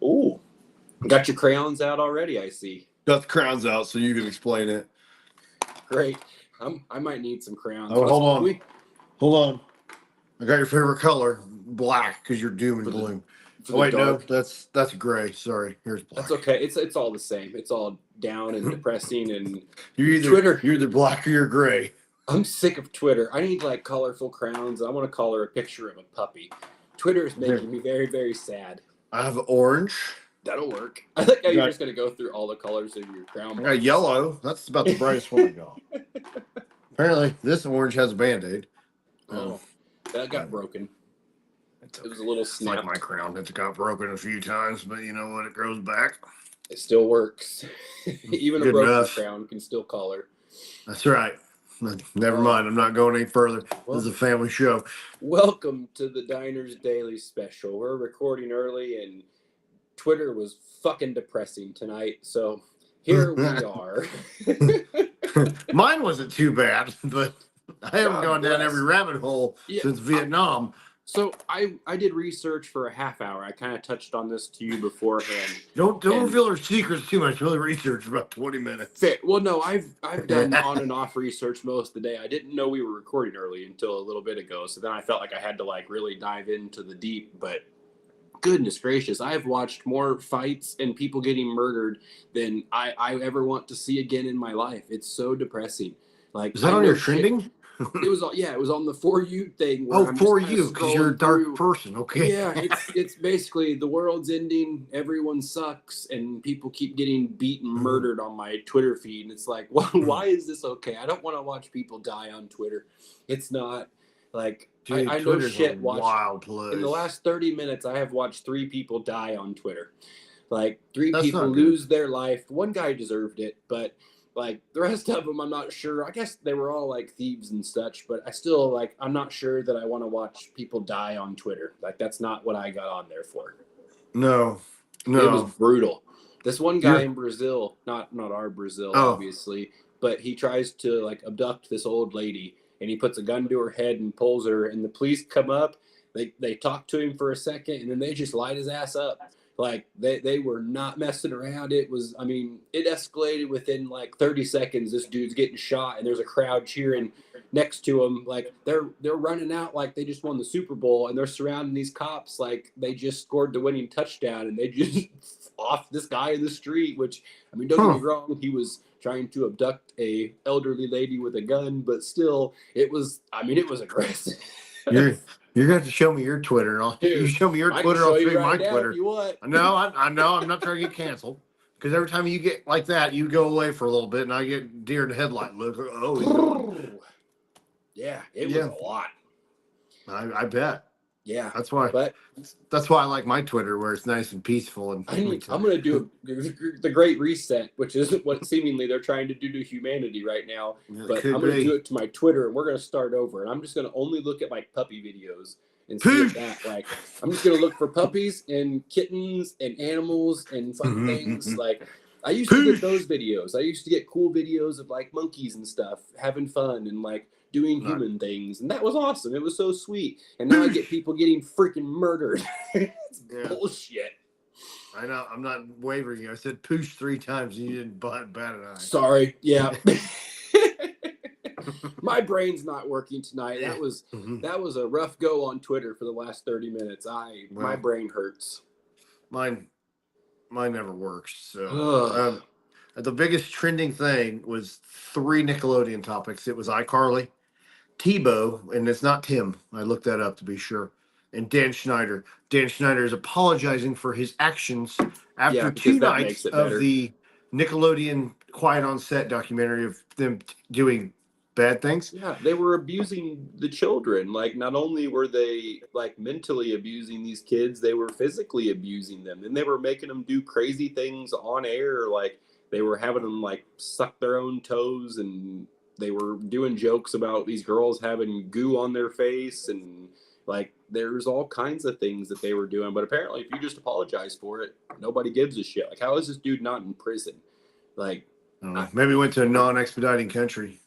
Ooh, got your crayons out already, I see. Got the crowns out so you can explain it. Great. I might need some crayons. Oh, hold on. Hold on. I got your favorite color, black, because you're doom and gloom. Oh, wait, dark. No, that's gray. Sorry. Here's black. That's okay. It's all the same. It's all down and depressing and You're either black or you're gray. I'm sick of Twitter. I need like colorful crowns. I want to color a picture of a puppy. Twitter is making me very, very sad. I have orange. That'll work. I think you're just going to go through all the colors of your crown. I got yellow. That's about the brightest one I got. Apparently, this orange has a Band-Aid. Oh, that got broken. It was a little snap. Like my crown. It's got broken a few times, but you know what? It grows back. It still works. Even a broken crown can still color. That's right. Never mind. I'm not going any further. This is a family show. Welcome to the Diners Daily Special. We're recording early, and Twitter was fucking depressing tonight. So here we are. Mine wasn't too bad, but I haven't gone down every rabbit hole since Vietnam. So I did research for a half hour. I kind of touched on this to you beforehand. Don't reveal our secrets too much. Really research for about 20 minutes. Fair. Well, no, I've done on and off research most of the day. I didn't know we were recording early until a little bit ago. So then I felt like I had to like really dive into the deep. But goodness gracious, I have watched more fights and people getting murdered than I ever want to see again in my life. It's so depressing. Like, is that on your trending? It was it was on the For You thing. Oh, For You, because you're a dark person. Okay. Yeah, it's basically the world's ending, everyone sucks, and people keep getting beaten, murdered on my Twitter feed. And it's like, why is this okay? I don't want to watch people die on Twitter. It's not like I know shit. Wild place. In the last 30 minutes, I have watched 3 people die on Twitter. Like 3 people lose their life. One guy deserved it, but like the rest of them, I'm not sure. I guess they were all like thieves and such, but I still I'm not sure that I want to watch people die on Twitter. Like that's not what I got on there for. No. It was brutal. This one guy in Brazil, not our Brazil, obviously, but he tries to like abduct this old lady and he puts a gun to her head and pulls her, and the police come up. They talk to him for a second and then they just light his ass up. Like they were not messing around. It was, it escalated within like 30 seconds. This dude's getting shot and there's a crowd cheering next to him. Like they're running out like they just won the Super Bowl, and they're surrounding these cops like they just scored the winning touchdown, and they just off this guy in the street, which don't get me wrong, he was trying to abduct a elderly lady with a gun, but still it was aggressive. You're going to have to show me your Twitter. You show me your Twitter, I'll show you my Twitter. No, I know. I'm not trying to get canceled. Because every time you get like that, you go away for a little bit, and I get deer in the headlight look. Oh, yeah, it was a lot. I bet. Yeah, that's why I like my Twitter, where it's nice and peaceful. And I'm going to do the Great Reset, which is what seemingly they're trying to do to humanity right now. But I'm going to do it to my Twitter, and we're going to start over. And I'm just going to only look at like puppy videos and see if that. Like, I'm just going to look for puppies and kittens and animals and fun things. Like, I used to get those videos. I used to get cool videos of like monkeys and stuff having fun and like doing human things, and that was awesome. It was so sweet. And now I get people getting freaking murdered. It's bullshit. I know. I'm not wavering. I said poosh 3 times and you didn't bat an eye. Sorry. Yeah. My brain's not working tonight. That was a rough go on Twitter for the last 30 minutes. My brain hurts. Mine never works. So the biggest trending thing was 3 Nickelodeon topics. It was iCarly, Tebow, and it's not Tim. I looked that up to be sure. And Dan Schneider. Dan Schneider is apologizing for his actions after 2 nights of the Nickelodeon Quiet on Set documentary of them doing bad things. Yeah, they were abusing the children. Like, not only were they like mentally abusing these kids, they were physically abusing them. And they were making them do crazy things on air. Like, they were having them like suck their own toes, and they were doing jokes about these girls having goo on their face, and like there's all kinds of things that they were doing. But apparently, if you just apologize for it, nobody gives a shit. Like, how is this dude not in prison? Like, maybe went to a non-expediting country.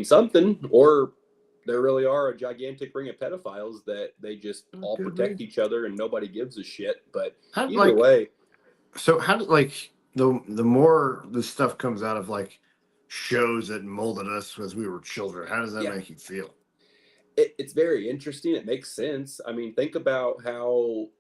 Something, or there really are a gigantic ring of pedophiles that they just all protect each other and nobody gives a shit. But either way. So how do like the more this stuff comes out of like shows that molded us as we were children, how does that make you feel? It's very interesting. It makes sense. I mean, think about how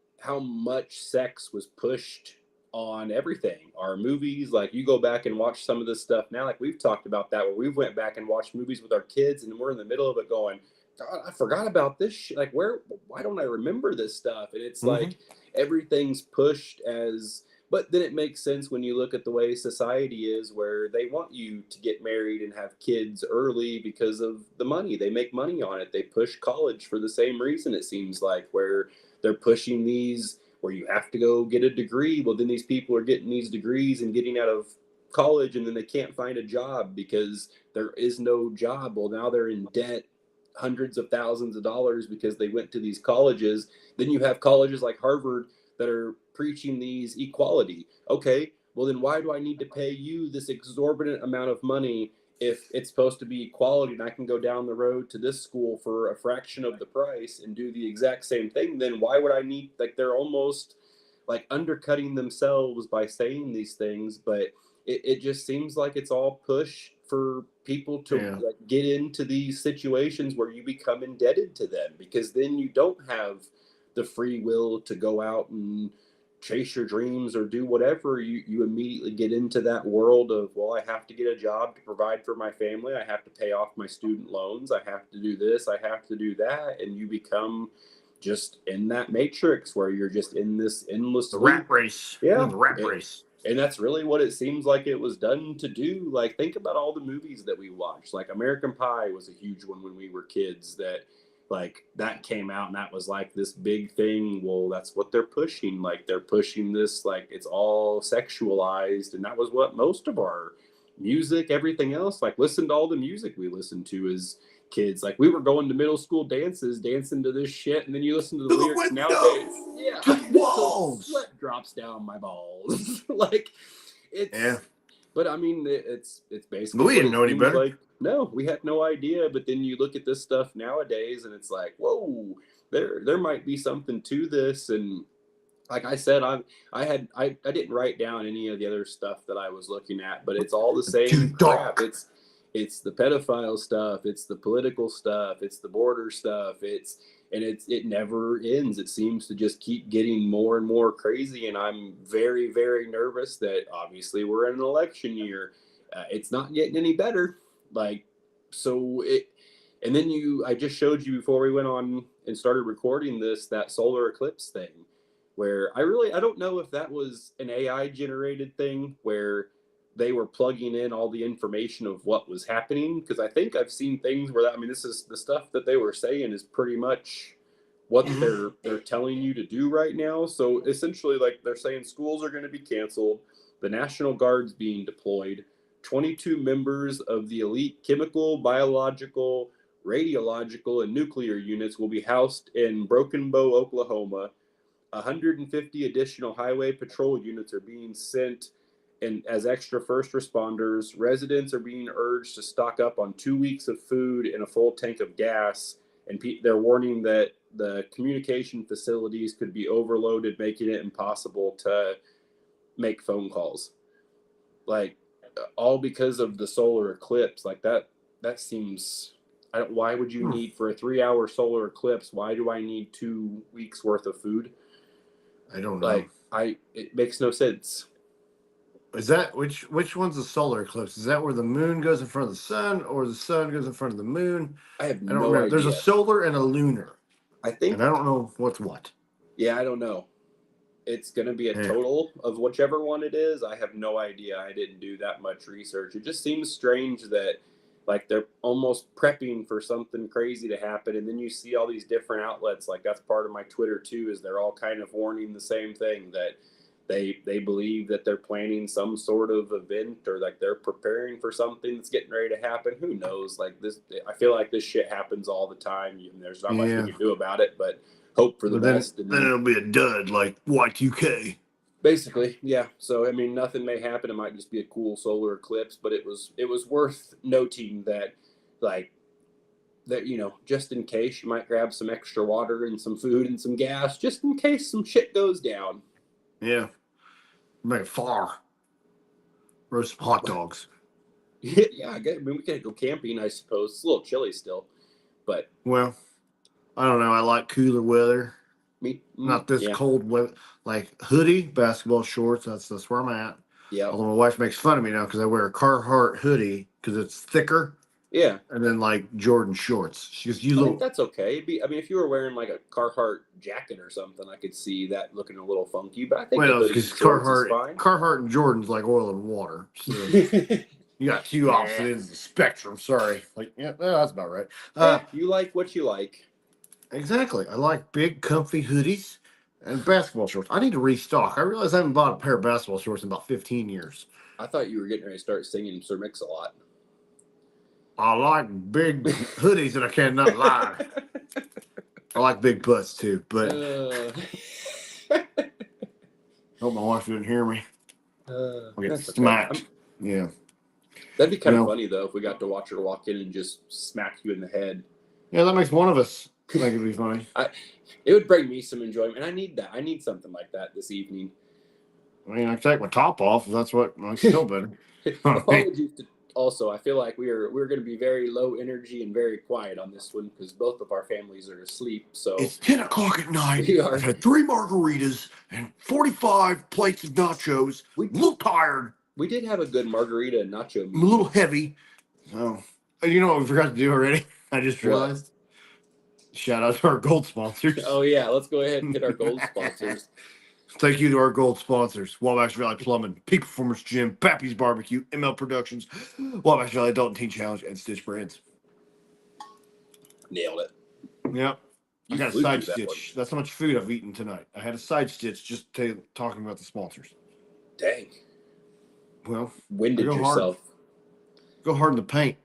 much sex was pushed on everything. Our movies, like you go back and watch some of this stuff now, like we've talked about that, where we've went back and watched movies with our kids, and we're in the middle of it going, God, I forgot about this shit. Like, why don't I remember this stuff? And it's like everything's pushed as. But then it makes sense when you look at the way society is, where they want you to get married and have kids early because of the money. They make money on it. They push college for the same reason, it seems like, where they're pushing these, where you have to go get a degree. Well, then these people are getting these degrees and getting out of college, and then they can't find a job because there is no job. Well, now they're in debt, hundreds of thousands of dollars, because they went to these colleges. Then you have colleges like Harvard that are preaching these equality. Okay, well then why do I need to pay you this exorbitant amount of money if it's supposed to be equality, and I can go down the road to this school for a fraction of the price and do the exact same thing? Then why would I need, like, they're almost like undercutting themselves by saying these things. But it just seems like it's all push for people to like get into these situations where you become indebted to them, because then you don't have the free will to go out and chase your dreams or do whatever. You immediately get into that world of, well, I have to get a job to provide for my family, I have to pay off my student loans, I have to do this, I have to do that, and you become just in that matrix where you're just in this endless rat race. The rat race. And that's really what it seems like it was done to do. Like, think about all the movies that we watched. Like American Pie was a huge one when we were kids, that like that came out and that was like this big thing. Well, that's what they're pushing. Like, they're pushing this, like it's all sexualized, and that was what most of our music, everything else, like listen to all the music we listened to as kids. Like, we were going to middle school dances, dancing to this shit, and then you listen to the lyrics nowadays. Yeah, walls. Sweat drops down my balls. Like, it's. But I mean, it's basically. But we didn't know any better. Like, no, we had no idea. But then you look at this stuff nowadays, and it's like, whoa, there might be something to this. And like I said, I didn't write down any of the other stuff that I was looking at, but it's all the same crap. It's the pedophile stuff, it's the political stuff, it's the border stuff, it never ends. It seems to just keep getting more and more crazy, and I'm very, very nervous that obviously we're in an election year. It's not getting any better. Like, so it, and then I just showed you before we went on and started recording this, that solar eclipse thing, where I don't know if that was an AI generated thing where they were plugging in all the information of what was happening. Because I think I've seen things where this is the stuff that they were saying is pretty much what they're telling you to do right now. So essentially, like, they're saying schools are going to be canceled, the National Guard's being deployed, 22 members of the elite chemical, biological, radiological, and nuclear units will be housed in Broken Bow, Oklahoma. 150 additional highway patrol units are being sent and as extra first responders. Residents are being urged to stock up on 2 weeks of food and a full tank of gas. And they're warning that the communication facilities could be overloaded, making it impossible to make phone calls. Like, all because of the solar eclipse. Like, that seems, why would you need, for a 3-hour solar eclipse, why do I need 2 weeks worth of food? I don't know. Like, it makes no sense. Is that which one's the solar eclipse? Is that where the moon goes in front of the sun, or the sun goes in front of the moon? I don't remember. Idea. There's a solar and a lunar. I think, and I don't know what's what. Yeah, I don't know. It's going to be a total of whichever one it is. I have no idea. I didn't do that much research. It just seems strange that, like, they're almost prepping for something crazy to happen. And then you see all these different outlets. Like, that's part of my Twitter too, is they're all kind of warning the same thing, that they believe that they're planning some sort of event, or like they're preparing for something that's getting ready to happen. Who knows? Like, this, I feel like this shit happens all the time, and there's not much we can do about it, but hope for the best. Then it'll be a dud, like Y2K. Basically, yeah. So I mean, nothing may happen. It might just be a cool solar eclipse, but it was worth noting that, like, that, just in case, you might grab some extra water and some food and some gas, just in case some shit goes down. Yeah. Make it far. Roast some hot dogs. Yeah, I mean, we could go camping, I suppose. It's a little chilly still, but. Well, I don't know. I like cooler weather. Not this cold weather. Like hoodie, basketball shorts. That's where I'm at. Yeah. Although my wife makes fun of me now because I wear a Carhartt hoodie because it's thicker. Yeah. And then like Jordan shorts. She goes, I think that's okay. If you were wearing like a Carhartt jacket or something, I could see that looking a little funky. But I think because Carhartt and Jordan's like oil and water. So you got two opposite ends of the spectrum. Sorry. Like, yeah, that's about right. You like what you like. Exactly. I like big, comfy hoodies and basketball shorts. I need to restock. I realize I haven't bought a pair of basketball shorts in about 15 years. I thought you were getting ready to start singing Sir Mix-a-Lot. I like big hoodies, and I cannot lie. I like big butts too, but hope my wife didn't hear me. I'll get smacked. Okay. Yeah. That'd be kind of funny though if we got to watch her walk in and just smack you in the head. Yeah, that makes one of us. I think it'd be funny. It would bring me some enjoyment, and I need that. I need something like that this evening. I mean, I can take my top off if that's what makes it feel better. Also, I feel like we're going to be very low energy and very quiet on this one because both of our families are asleep. So it's 10 o'clock at night. I've had 3 margaritas and 45 plates of nachos. I'm a little tired. We did have a good margarita and nacho meal. I'm a little heavy. So, you know what we forgot to do already? I just realized. Shout out to our gold sponsors. Oh, yeah. Let's go ahead and hit our gold sponsors. Thank you to our gold sponsors. Wabash Valley Plumbing, Peak Performance Gym, Pappy's Barbecue, ML Productions, Wabash Valley Adult and Teen Challenge, and Stitch Brands. Nailed it. Yep. I got a side stitch. That's how much food I've eaten tonight. I had a side stitch just talking about the sponsors. Dang. Well, winded yourself. Go hard in the paint.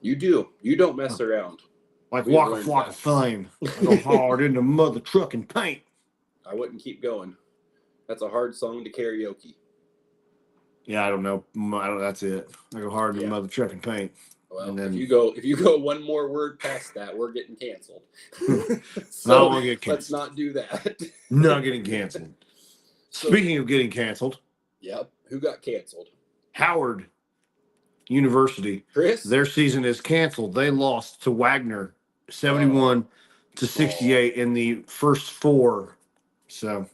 You do. You don't mess around. Like Waka Flocka Fame. I go hard in the mother trucking paint. I wouldn't keep going. That's a hard song to karaoke. Yeah, I don't know. That's it. I go hard in the mother trucking paint. Well, and then, if you go one more word past that, we're getting canceled. So I don't want to get canceled. Let's not do that. Not getting canceled. Speaking of getting canceled. Yep. Who got canceled? Howard University. Chris? Their season is canceled. They lost to Wagner 71-68 in the first 4. So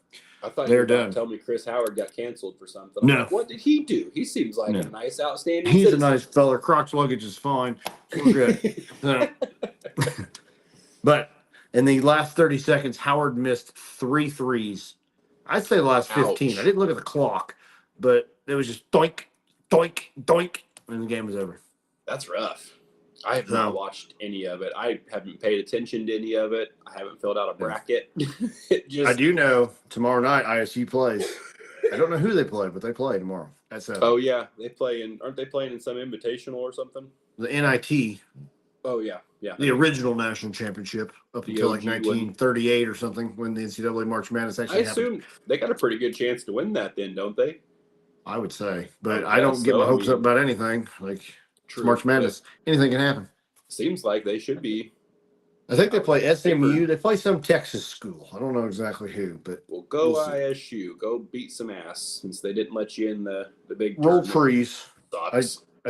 I thought they're you were done. Tell me Chris Howard got canceled for something. No. Like, what did he do? He seems like a nice, outstanding He's citizen. a nice fella. Crotch luggage is fine. We're good. But in the last 30 seconds, Howard missed 3 threes. I'd say the last 15. I didn't look at the clock, but it was just doink, doink, doink, and the game was over. That's rough. I have not watched any of it. I haven't paid attention to any of it. I haven't filled out a bracket. I do know tomorrow night ISU plays. I don't know who they play, but they play tomorrow at 7. Oh, yeah. Aren't they playing in some invitational or something? The NIT. Oh, yeah. Yeah. The original national championship up until like 1938 or something when the NCAA March Madness actually happened. I assume they got a pretty good chance to win that then, don't they? I would say. But I don't get my hopes up about anything. Like, it's March Madness. Anything can happen. Seems like they should be. I think they play SMU. They play some Texas school. I don't know exactly who, but we'll ISU. Go beat some ass since they didn't let you in the big roll trees. I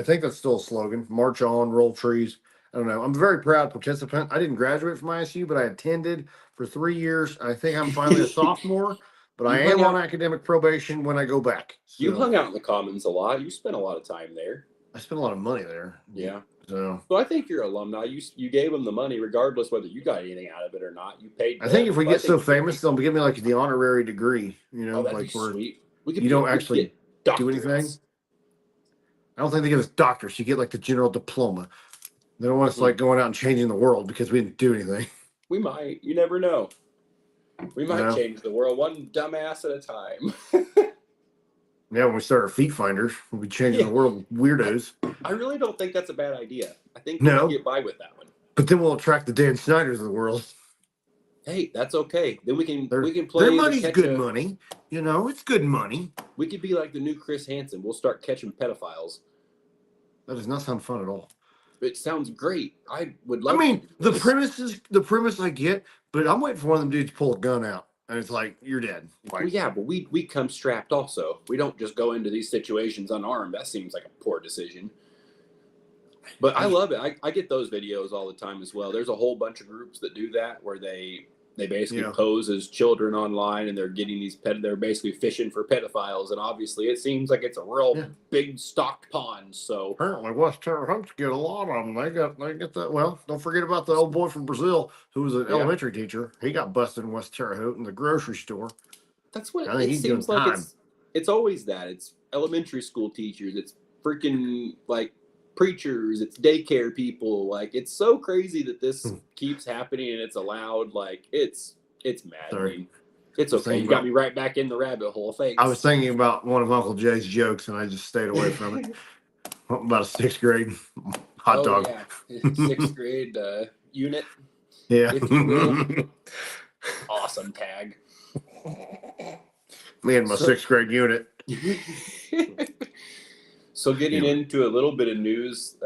think that's still a slogan. March on, roll trees. I don't know. I'm a very proud participant. I didn't graduate from ISU, but I attended for 3 years. I think I'm finally a sophomore, but I am on academic probation when I go back. So. You hung out in the Commons a lot. You spent a lot of time there. I spent a lot of money there. Yeah. So I think you're alumni. You gave them the money regardless whether you got anything out of it or not. You paid. I think if we get so famous, they'll give me like the honorary degree. You know, that'd be sweet. You don't actually do anything. I don't think they give us doctors. You get like the general diploma. They don't want us like going out and changing the world because we didn't do anything. We might. You never know. We might change the world one dumbass at a time. Yeah, when we start our feet finders, we'll be changing the world with weirdos. I really don't think that's a bad idea. I think we can get by with that one. But then we'll attract the Dan Snyders of the world. Hey, that's okay. Then we can play. Their money's good money. You know, it's good money. We could be like the new Chris Hansen. We'll start catching pedophiles. That does not sound fun at all. it sounds great. I would I love mean, to do the this. premise I get, but I'm waiting for one of them dudes to pull a gun out, and it's like you're dead. Like, Well, yeah, but we come strapped also. We don't just go into these situations unarmed. That seems like a poor decision. But I love it. I get those videos all the time as well. There's a whole bunch of groups that do that where they basically pose as children online, and they're getting these they're basically fishing for pedophiles, and obviously it seems like it's a real big stocked pond. So apparently West Terre Haute get a lot of them. They get that. Well, don't forget about the old boy from Brazil who was an elementary teacher. He got busted in West Terre Haute in the grocery store. That's what it seems like. It's always that. It's elementary school teachers. It's freaking like preachers. It's daycare people. Like, it's so crazy that this keeps happening and it's allowed. Like, it's maddening. It's okay. You got me right back in the rabbit hole. Thanks. I was thinking about one of Uncle Jay's jokes and I just stayed away from it. About a 6th grade hot dog. Yeah. 6th grade unit. Yeah. If you will. Awesome tag. Me and my 6th grade unit. So getting into a little bit of news,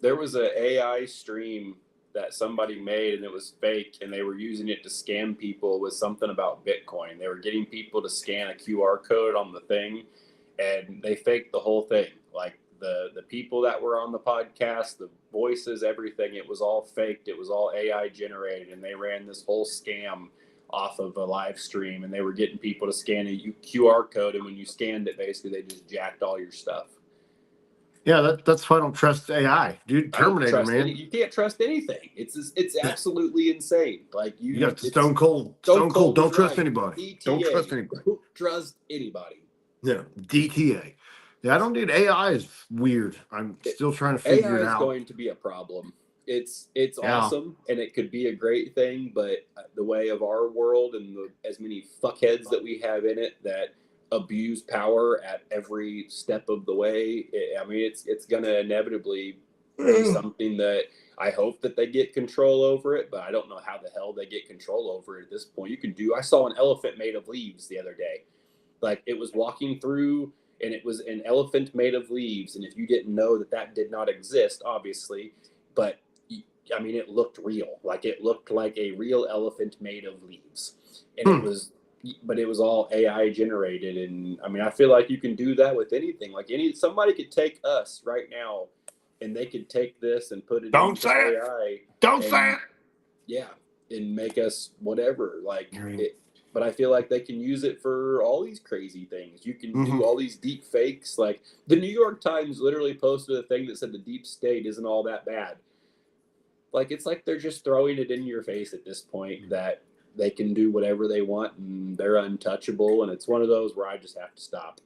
there was an AI stream that somebody made, and it was fake, and they were using it to scam people with something about Bitcoin. They were getting people to scan a QR code on the thing, and they faked the whole thing. Like the people that were on the podcast, the voices, everything, it was all faked. It was all AI generated, and they ran this whole scam off of a live stream, and they were getting people to scan a QR code, and when you scanned it, basically they just jacked all your stuff. Yeah, that's why I don't trust AI, dude. Terminator, man. You can't trust anything. It's absolutely insane. Like you got the stone cold. Don't trust anybody. DTA. Don't trust anybody. Don't trust anybody. Yeah, DTA. Yeah, I don't need AI. Is weird. I'm still trying to figure it out. AI is going to be a problem. It's awesome, and it could be a great thing, but the way of our world and as many fuckheads that we have in it that abuse power at every step of the way. It's going to inevitably be something that I hope that they get control over it, but I don't know how the hell they get control over it at this point. I saw an elephant made of leaves the other day. Like, it was walking through, and it was an elephant made of leaves. And if you didn't know that did not exist, obviously, but it looked real. Like, it looked like a real elephant made of leaves. And it was all AI generated. And I feel like you can do that with anything. Like, somebody could take us right now, and they could take this and put it into AI. Don't say it. Yeah, and make us whatever. But I feel like they can use it for all these crazy things. You can do all these deep fakes. Like, the New York Times literally posted a thing that said the deep state isn't all that bad. Like, it's like they're just throwing it in your face at this point that they can do whatever they want and they're untouchable. And it's one of those where I just have to stop,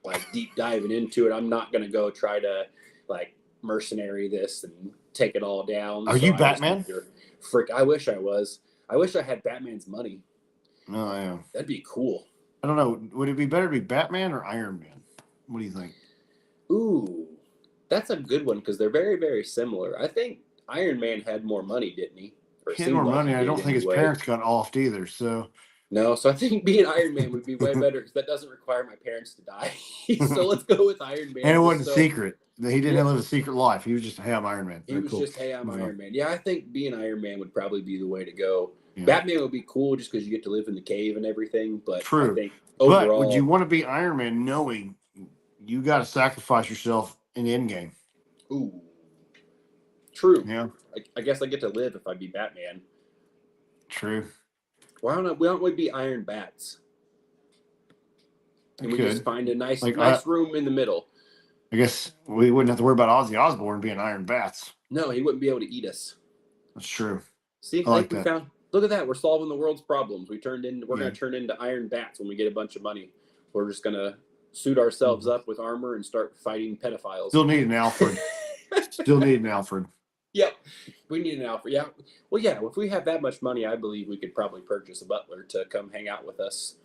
like, deep diving into it. I'm not going to go try to, like, mercenary this and take it all down. Are you Batman? I wish I was. I wish I had Batman's money. No, I am. That'd be cool. I don't know. Would it be better to be Batman or Iron Man? What do you think? Ooh, that's a good one because they're very, very similar. I think Iron Man had more money, didn't he? He had more money. I don't think his parents got offed either. So no, so I think being Iron Man would be way better because that doesn't require my parents to die. So let's go with Iron Man. And it wasn't secret. He didn't live a secret life. He was just, hey, I'm Iron Man. He was just, hey, I'm Iron Man. Yeah, I think being Iron Man would probably be the way to go. Yeah. Batman would be cool just because you get to live in the cave and everything. But true. I think overall, but would you want to be Iron Man knowing you got to sacrifice yourself in the end game? Ooh, true. Yeah. I guess I get to live if I be Batman. True. Why don't we be Iron Bats? And we just find a nice room in the middle. I guess we wouldn't have to worry about Ozzy Osbourne being Iron Bats. No, he wouldn't be able to eat us. That's true. See, we found. Look at that. We're solving the world's problems. We're going to turn into Iron Bats when we get a bunch of money. We're just going to suit ourselves up with armor and start fighting pedophiles. Still need an Alfred. Yep. We need an Alfred. Yeah. Well, yeah. If we have that much money, I believe we could probably purchase a butler to come hang out with us.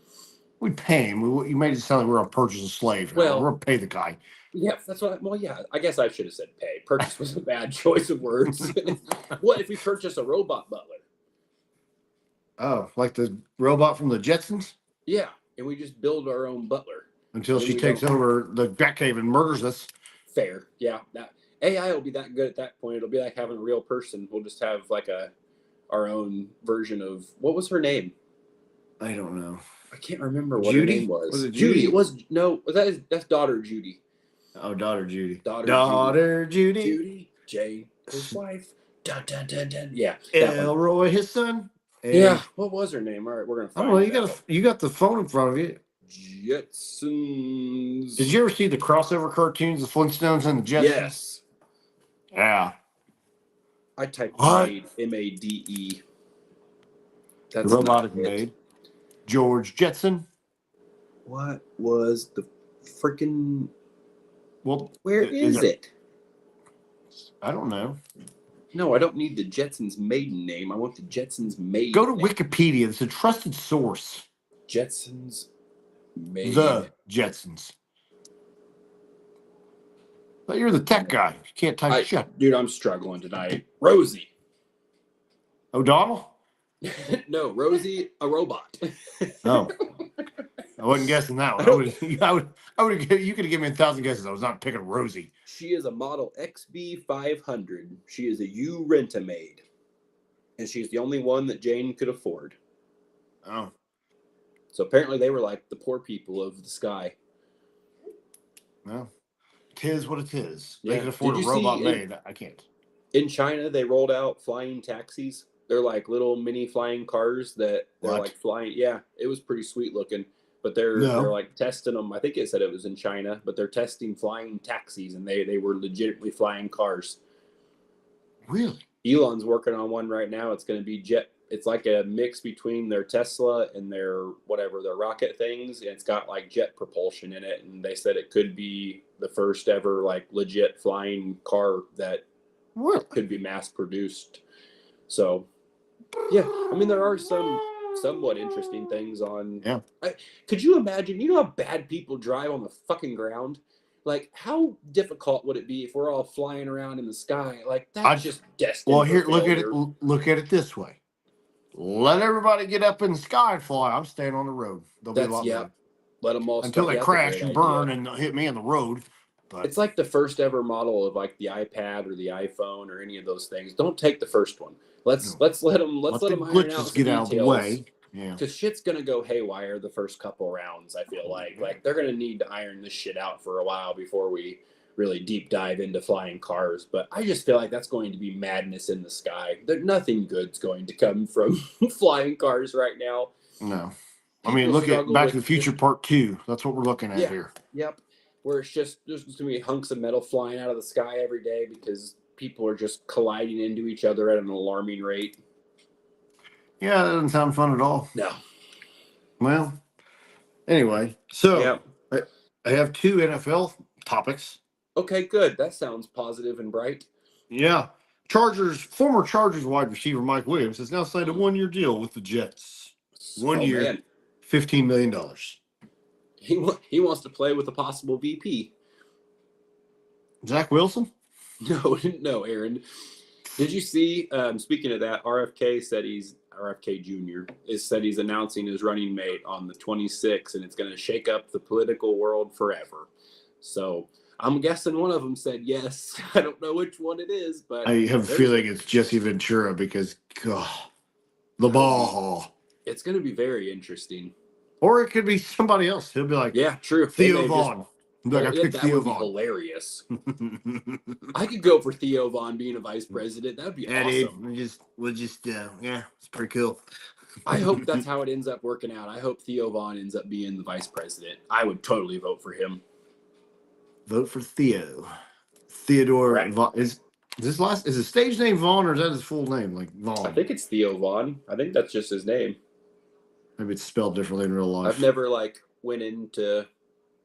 We'd pay him. You made it sound like we're going to purchase a slave. Well, we're going to pay the guy. Yeah, that's what. I guess I should have said pay. Purchase was a bad choice of words. What if we purchase a robot butler? Oh, like the robot from the Jetsons? Yeah, and we just build our own butler until she takes over the Batcave and murders us. Fair, yeah. AI will be that good at that point. It'll be like having a real person. We'll just have like our own version of what was her name? I don't know. I can't remember what Judy? her name was. Was it Judy? It was no. That's daughter Judy. Oh, daughter Judy. Daughter Judy. Judy. Jane, his wife. Dun, dun, dun, dun. Yeah. Elroy, his son. And yeah. What was her name? All right, we're gonna find. Oh, you got the phone in front of you. Jetsons. Did you ever see the crossover cartoons, the Flintstones and the Jetsons? Yes. Yeah. I typed MADE. That's the robotic maid. George Jetson. What was the freaking? Well, where is it? I don't know. No, I don't need the Jetsons' maiden name. I want the Jetsons' maiden. Go to Wikipedia. It's a trusted source. Jetsons. The Jetsons. But you're the tech guy. You can't type shit. Dude, I'm struggling tonight. Rosie. O'Donnell? No, Rosie, a robot. Oh. I wasn't guessing that one. You could have given me 1,000 guesses. I was not picking Rosie. She is a model XB500. She is a Rent-A-Maid. And she's the only one that Jane could afford. Oh. So apparently they were like the poor people of the sky. Well, it is what it is. Yeah. They can afford a robot maid. I can't. In China, they rolled out flying taxis. They're like little mini flying cars that they're like flying. Yeah, it was pretty sweet looking. But they're like testing them. I think it said it was in China, but they're testing flying taxis, and they were legitimately flying cars. Really? Elon's working on one right now. It's going to be jet. It's like a mix between their Tesla and their rocket things. And it's got like jet propulsion in it. And they said it could be the first ever like legit flying car that could be mass produced. So, yeah, I mean, there are some somewhat interesting things on. Yeah. Could you imagine? You know how bad people drive on the fucking ground? Like, how difficult would it be if we're all flying around in the sky? Like, that's just destined. Well, here, look at it this way. Let everybody get up in the sky and fly. I'm staying on the road. They'll be a lot better. Let them all until they crash and burn and hit me on the road. But it's like the first ever model of like the iPad or the iPhone or any of those things. Don't take the first one. Let's let them iron out get out of the way. Yeah, because shit's gonna go haywire the first couple rounds. I feel like they're gonna need to iron this shit out for a while before we really deep dive into flying cars. But I just feel like that's going to be madness in the sky. Nothing good's going to come from flying cars right now. No, I mean, look at Back to the Future Part 2. That's what we're looking at here. Yep, where it's just there's going to be hunks of metal flying out of the sky every day because people are just colliding into each other at an alarming rate. Yeah, that doesn't sound fun at all. No. Well, anyway, so I have 2 NFL topics. Okay, good. That sounds positive and bright. Yeah. Former Chargers wide receiver Mike Williams has now signed a 1-year deal with the Jets. 1 year, man. $15 million. He wants to play with a possible VP. Zach Wilson? No, Aaron. Did you see, speaking of that, RFK Jr. said he's announcing his running mate on the 26th, and it's going to shake up the political world forever. So I'm guessing one of them said yes. I don't know which one it is, but I have a feeling it's Jesse Ventura because, God, the ball. It's going to be very interesting. Or it could be somebody else. He'll be like, yeah, true. Theo Vaughn. I picked Theo Vaughn. Hilarious. I could go for Theo Vaughn being a vice president. That'd be awesome. We'll just, it's pretty cool. I hope that's how it ends up working out. I hope Theo Vaughn ends up being the vice president. I would totally vote for him. Vote for Theo. Theodore Vaughn. Is his stage name Vaughn or is that his full name? Like Vaughn? I think it's Theo Vaughn. I think that's just his name. Maybe it's spelled differently in real life. I've never went into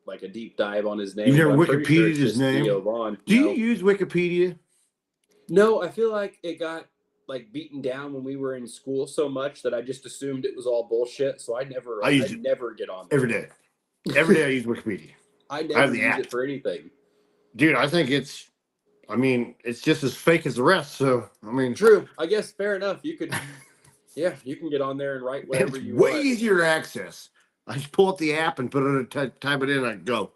a deep dive on his name. You never Wikipedia'd his name? Theo Vaughn. Do you use Wikipedia? No, I feel like it got beaten down when we were in school so much that I just assumed it was all bullshit. So I never get on there. Every day. Every day I use Wikipedia. I never use it for anything. Dude, I think it's just as fake as the rest. So, true. I guess fair enough. You could, you can get on there and write whatever you want. Way easier to access. I just pull up the app and put it, type it in, and I go.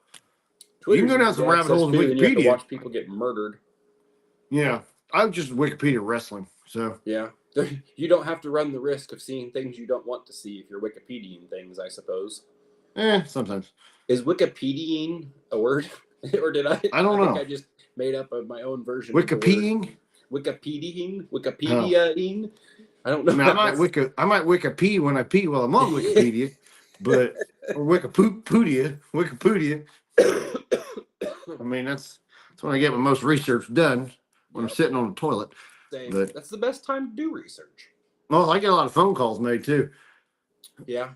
Twitter's you can go down some rabbit holes in Wikipedia. You have to watch people get murdered. Yeah, I'm just Wikipedia wrestling. So yeah, you don't have to run the risk of seeing things you don't want to see if you're Wikipediaing things, I suppose. Sometimes. Is Wikipediaing a word, or did I? I don't I think know. I just made up my own version Wikipediaing? of the word. Wikipediaing, Oh. Wikipediaing. I don't know. I mean, I might Wikipede when I pee while I'm on Wikipedia, but or Wikipedia. I mean, that's when I get my most research done when I'm sitting on the toilet. Same. But That's the best time to do research. well, I get a lot of phone calls made too. Yeah.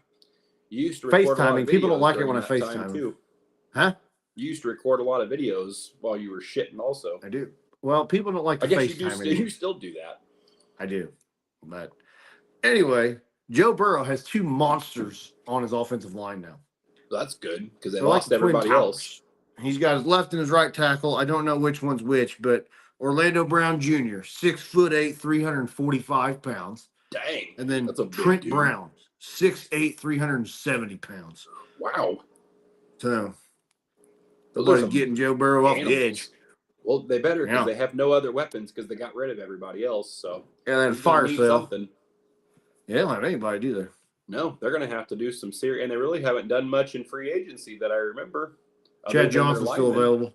You used to record a lot of FaceTiming. People don't videos like it during when I that time FaceTime. too. Huh? You used to record a lot of videos while you were shitting also. I do. Well, people don't like to FaceTime anymore. You still do that. I do. But anyway, Joe Burrow has 2 monsters on his offensive line now. That's good because they They're lost like the everybody else. He's got his left and his right tackle. I don't know which one's which, but Orlando Brown Jr., 6'8", 345 pounds. Dang. And then that's a big Trent dude. Brown, 6'8", 370 pounds. Wow. So nobody's getting Joe Burrow off the edge. Well, they better because they have no other weapons because they got rid of everybody else. So yeah, they had a fire sale. Something. Yeah, they don't have anybody, do they? No, they're going to have to do some serious, and they really haven't done much in free agency that I remember. Chad Johnson's still available.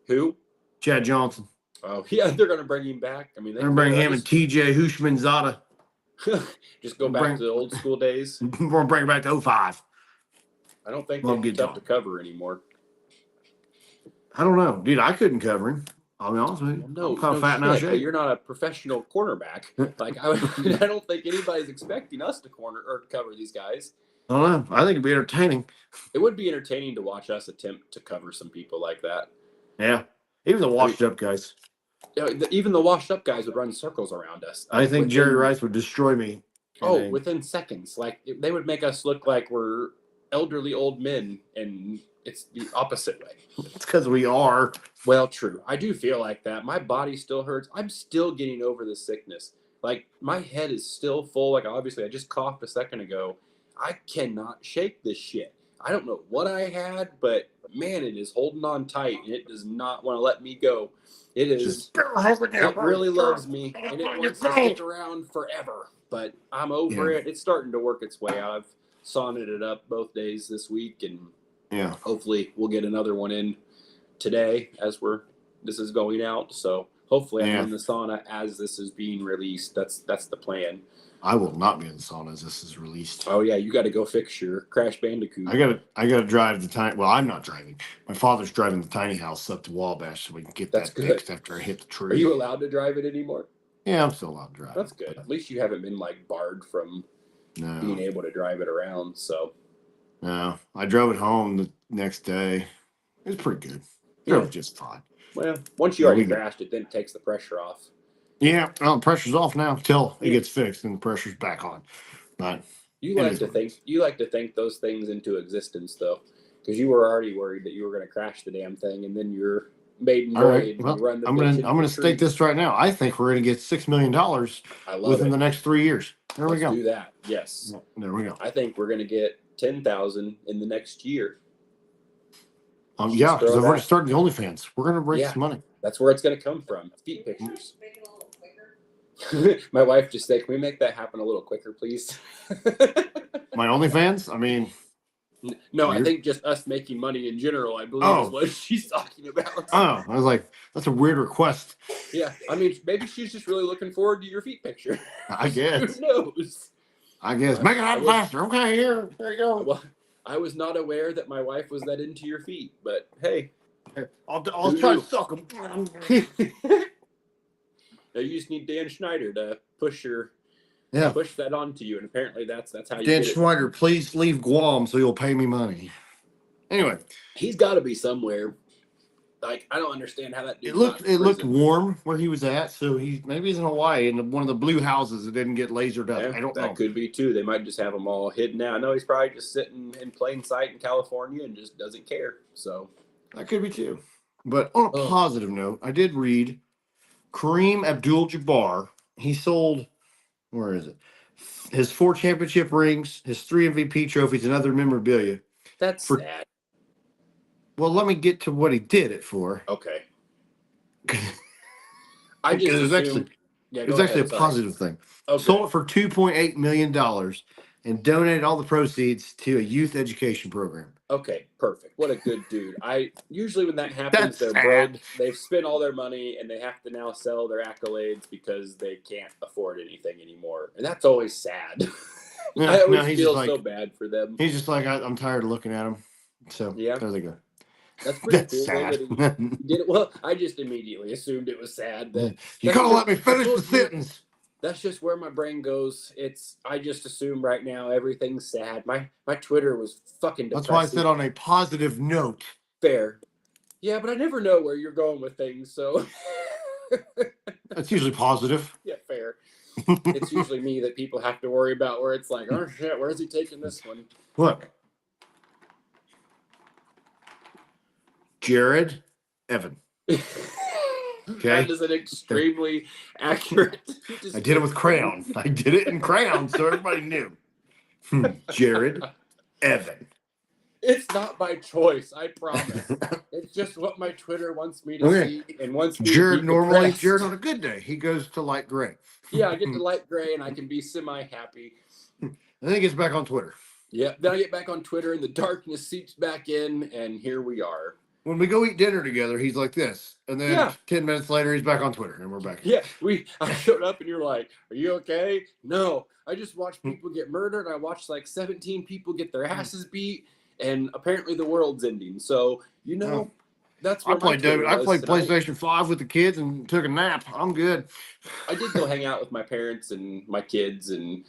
Who? Chad Johnson. Oh, yeah, they're going to bring him back. I mean, they're going to bring him and TJ Hushmanzada. Just go back to the old school days. We're going to bring it back to 05. I don't think they'd be tough to cover anymore. I don't know. Dude, I couldn't cover him. I'll be honest with you. No, I'm kind of fat now, but you're not a professional cornerback. Like, I don't think anybody's expecting us to corner or cover these guys. I don't know. I think it'd be entertaining. It would be entertaining to watch us attempt to cover some people like that. Yeah. Even the washed-up guys. Even the washed-up guys would run circles around us. I think Jerry Rice would destroy me. Within seconds. Like, they would make us look like we're elderly old men, and it's the opposite way. It's because we are. Well, true. I do feel like that. My body still hurts. I'm still getting over the sickness. Like, my head is still full. Like, obviously, I just coughed a second ago. I cannot shake this shit. I don't know what I had, but man, it is holding on tight, and it does not want to let me go. It is. It really loves me, and it wants to stick around forever. But I'm over it. It's starting to work its way out. I've saunted it up both days this week, and hopefully we'll get another one in today as this is going out. So hopefully I'm in the sauna as this is being released. That's the plan. I will not be in the sauna as this is released. Oh yeah, you got to go fix your Crash Bandicoot. I gotta drive the tiny. Well, I'm not driving. My father's driving the tiny house up to Wabash so we can get that fixed after I hit the tree. Are you allowed to drive it anymore? Yeah, I'm still allowed to drive. That's good. At least you haven't been like barred from being able to drive it around. So. No, I drove it home the next day. It was pretty good. Drove just fine. Well, once you already crashed it, then it takes the pressure off. Yeah, well, the pressure's off now until it gets fixed and the pressure's back on. But you like to think those things into existence though, because you were already worried that you were going to crash the damn thing, and then you're maiden voyage. Well, I'm gonna state this right now. I think we're gonna get $6 million within the next 3 years. There we go. Let's do that. Yes. There we go. I think we're gonna get 10,000 in the next year. Yeah, because I've already started the OnlyFans. We're gonna raise some money. That's where it's gonna come from. Feet pictures. My wife just said, "Can we make that happen a little quicker, please?" My OnlyFans? I mean, no, I think just us making money in general, I believe is what she's talking about. Oh, I was like, that's a weird request. Yeah, I mean, maybe she's just really looking forward to your feet picture. I guess. Who knows? I guess. Make it happen faster. Okay, here. There you go. Well, I was not aware that my wife was that into your feet, but hey. I'll try to suck them. Now you just need Dan Schneider to push that onto you, and apparently that's how you. Dan Schneider, please leave Guam so you'll pay me money. Anyway, he's got to be somewhere. Like, I don't understand how that dude. It looked warm where he was at, so maybe he's in Hawaii in one of the blue houses that didn't get lasered up. I don't know. That could be too. They might just have them all hidden out. No, he's probably just sitting in plain sight in California and just doesn't care. So that could be too. But on a positive note, I did read Kareem Abdul-Jabbar. He sold, where is it? His 4 championship rings, his 3 MVP trophies, and other memorabilia. That's sad. Well, let me get to what he did it for. Okay. I just assumed. It was actually a positive thing. Okay. Sold it for $2.8 million and donated all the proceeds to a youth education program. Okay, perfect. What a good dude. Usually when that happens, they're broke. They've spent all their money and they have to now sell their accolades because they can't afford anything anymore. And that's always sad. Yeah, I always feel so bad for them. He's just like, I'm tired of looking at them. So yeah, there they go. That's pretty cool. Sad. That he did it. Well, I just immediately assumed it was sad. That you gotta let me finish the sentence. That's just where my brain goes. I just assume right now everything's sad. My Twitter was fucking depressing. That's why I said on a positive note. Fair. Yeah, but I never know where you're going with things, so. That's usually positive. Yeah, fair. It's usually me that people have to worry about where it's like, oh shit, where's he taking this one? Look. Jared Evan. Okay. That is an extremely accurate. I did it with crayon. I did it in crayon so everybody knew. Jared Evan. It's not by choice, I promise. It's just what my Twitter wants me to see and wants me Jared to be normally, Jared on a good day, he goes to light gray. Yeah, I get to light gray and I can be semi-happy. And then he gets back on Twitter. Yeah, then I get back on Twitter and the darkness seeps back in and here we are. When we go eat dinner together, he's like this. And then 10 minutes later, he's back on Twitter and we're back. Yeah, I showed up and you're like, are you okay? No, I just watched people get murdered. I watched like 17 people get their asses beat. And apparently the world's ending. So, that's where I played PlayStation 5 with the kids and took a nap. I'm good. I did go hang out with my parents and my kids and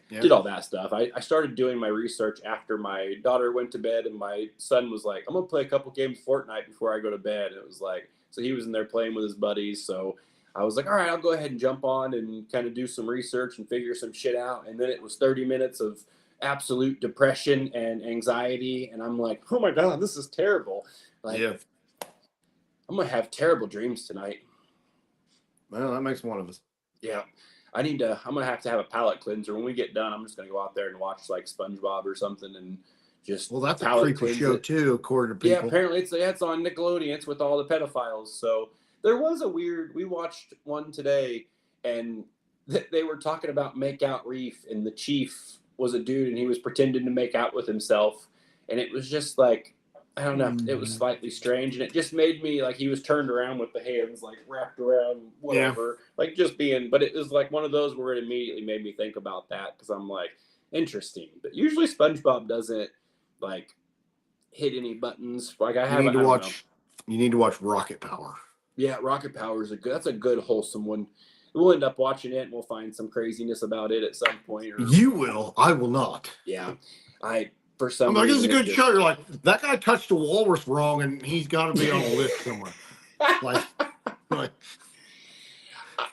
did all that stuff. I started doing my research after my daughter went to bed and my son was like, I'm going to play a couple games of Fortnite before I go to bed. And it was like, so he was in there playing with his buddies. So I was like, all right, I'll go ahead and jump on and kind of do some research and figure some shit out. And then it was 30 minutes of absolute depression and anxiety. And I'm like, oh my God, this is terrible. I'm going to have terrible dreams tonight. Well, that makes one of us. Yeah. I'm going to have a palate cleanser. When we get done, I'm just going to go out there and watch like SpongeBob or something and just. Well, that's a creepy show too, according to people. Yeah, apparently it's on Nickelodeon. It's with all the pedophiles. So there was we watched one today and they were talking about Make Out Reef and the chief was a dude and he was pretending to make out with himself. And it was just like, I don't know. It was slightly strange, and it just made me like he was turned around with the hands like wrapped around whatever, but it was like one of those where it immediately made me think about that because I'm like, interesting. But usually SpongeBob doesn't like hit any buttons. Like I need to watch Rocket Power. Yeah, Rocket Power is that's a good wholesome one. We'll end up watching it and we'll find some craziness about it at some point. You will. I will not. Yeah, for some reason, it's a good show. You're like, that guy touched a walrus wrong, and he's got to be on a list somewhere.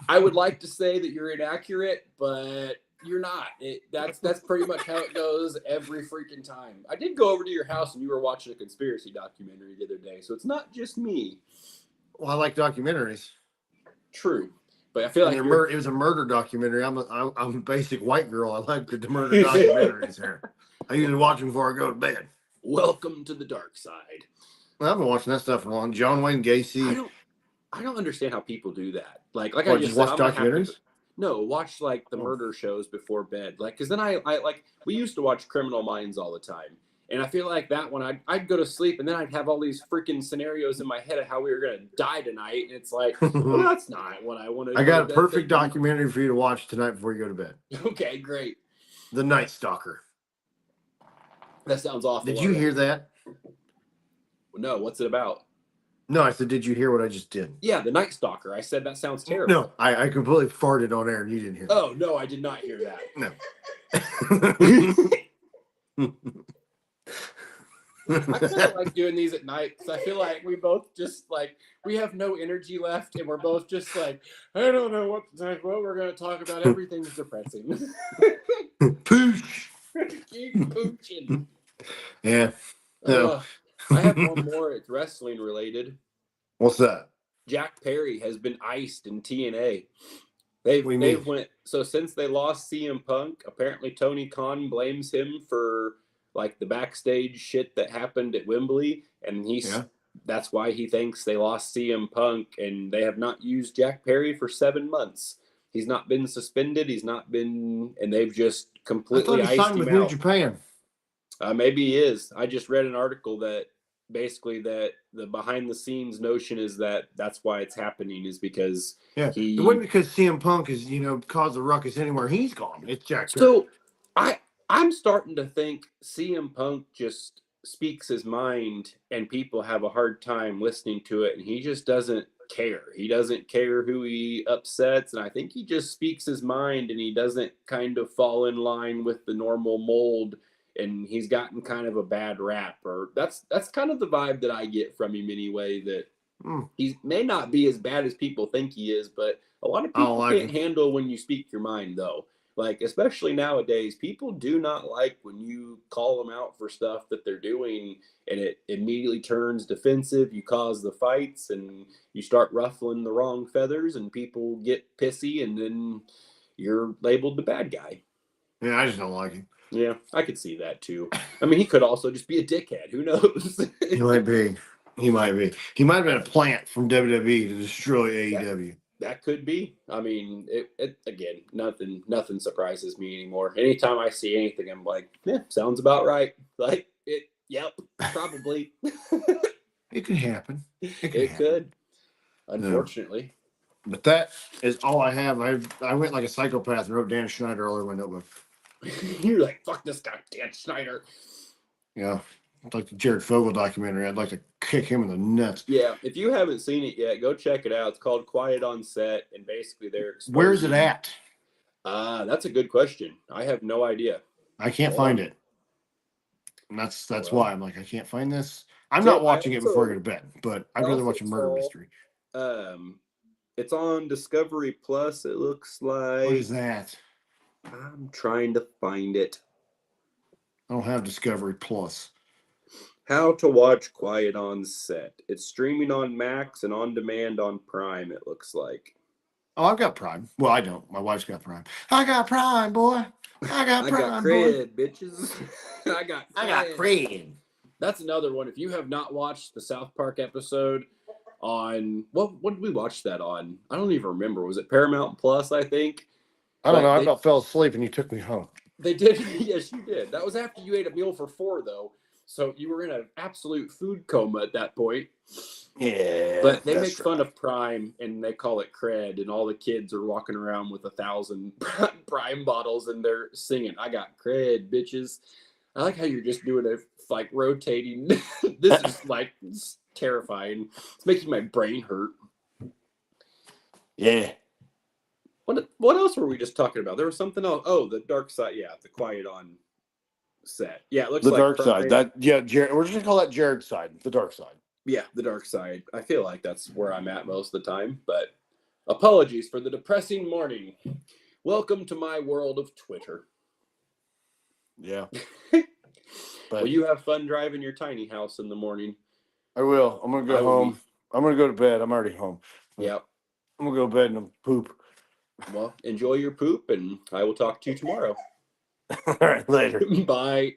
I would like to say that you're inaccurate, but you're not. That's pretty much how it goes every freaking time. I did go over to your house, and you were watching a conspiracy documentary the other day, so it's not just me. Well, I like documentaries. True. But I feel like it was a murder documentary. I'm a basic white girl. I like the murder documentaries here. I usually watch them before I go to bed. Welcome to the dark side. Well, I've been watching that stuff for long. John Wayne Gacy. I don't understand how people do that. Like I just watch documentaries. Watch like the murder shows before bed. Like, because then I we used to watch Criminal Minds all the time. And I feel like that one, I'd go to sleep and then I'd have all these freaking scenarios in my head of how we were going to die tonight. And it's like, well, that's not what I want to do. I got a perfect documentary for you to watch tonight before you go to bed. Okay, great. The Night Stalker. That sounds awful. Did you hear that? No, what's it about? No, I said, did you hear what I just did? Yeah, The Night Stalker. I said that sounds terrible. No, I completely farted on air and you didn't hear that. Oh, no, I did not hear that. No. I kind of like doing these at night because I feel like we both just like we have no energy left and we're both just like I don't know what we're going to talk about. Everything's depressing. Pooch. Keep pooching. Yeah. I have one more. It's wrestling related. What's that? Jack Perry has been iced in TNA. They've went so since they lost CM Punk. Apparently, Tony Khan blames him for like the backstage shit that happened at Wembley, and that's why he thinks they lost CM Punk, and they have not used Jack Perry for 7 months. He's not been suspended. He's not been, and they've just completely I thought he iced signed him with New out. Japan. Maybe he is. I just read an article that basically that the behind the scenes notion is that that's why it's happening is because it wasn't because CM Punk is caused a ruckus anywhere he's gone. It's Jack Perry. So I'm starting to think CM Punk just speaks his mind and people have a hard time listening to it, and he just doesn't care. He doesn't care who he upsets, and I think he just speaks his mind and he doesn't kind of fall in line with the normal mold, and he's gotten kind of a bad rap. Or that's kind of the vibe that I get from him anyway, that he may not be as bad as people think he is, but a lot of people can't handle when you speak your mind, though. Like, especially nowadays, people do not like when you call them out for stuff that they're doing and it immediately turns defensive. You cause the fights and you start ruffling the wrong feathers and people get pissy and then you're labeled the bad guy. Yeah, I just don't like him. Yeah, I could see that too. I mean, he could also just be a dickhead. Who knows? He might be. He might be. He might have been a plant from WWE to destroy AEW. That could be. I mean, it again, nothing surprises me anymore. Anytime I see anything, I'm like, yeah, sounds about right. Like it, yep, probably. It could happen. It could. Unfortunately. No. But that is all I have. I went like a psychopath and wrote Dan Schneider all over my notebook. You're like, fuck this guy, Dan Schneider. Yeah. Like the Jared Fogle documentary. I'd like to kick him in the nuts. Yeah, if you haven't seen it yet, go check it out. It's called Quiet on Set, and basically they're exposing... Where's it at? That's a good question. I have no idea. I can't find it. And that's why I'm like, I can't find this. I'm not watching it before I go to bed, but I'd rather watch a murder mystery. It's on Discovery Plus, it looks like. What is that? I'm trying to find it. I don't have Discovery Plus. How to watch Quiet on Set. It's streaming on Max and on demand on Prime, it looks like. Oh, I've got Prime. Well, I don't. My wife's got Prime. I got Prime, boy. I got Prime, I got cred, boy. Bitches. I got cred. That's another one. If you have not watched the South Park episode on... What did we watch that on? I don't even remember. Was it Paramount Plus, I think? I don't know. I about fell asleep and you took me home. They did. Yes, you did. That was after you ate a meal for 4, though. So you were in an absolute food coma at that point. Yeah. But they make fun of Prime and they call it cred, and all the kids are walking around with 1,000 Prime bottles and they're singing, I got cred, bitches. I like how you're just doing it like rotating. This is like terrifying. It's making my brain hurt. Yeah. What else were we just talking about? There was something else. Oh, the dark side. Yeah, the Quiet on Set. Yeah, it looks like the dark side. Jared, we're just gonna call that Jared's side, the dark side. Yeah, the dark side. I feel like that's where I'm at most of the time, but apologies for the depressing morning. Welcome to my world of Twitter. Yeah. Will you have fun driving your tiny house in the morning? I will. I'm gonna go home. I'm gonna go to bed. I'm already home. Yep. I'm gonna go to bed and poop. Well, enjoy your poop, and I will talk to you tomorrow. All right, later. Bye.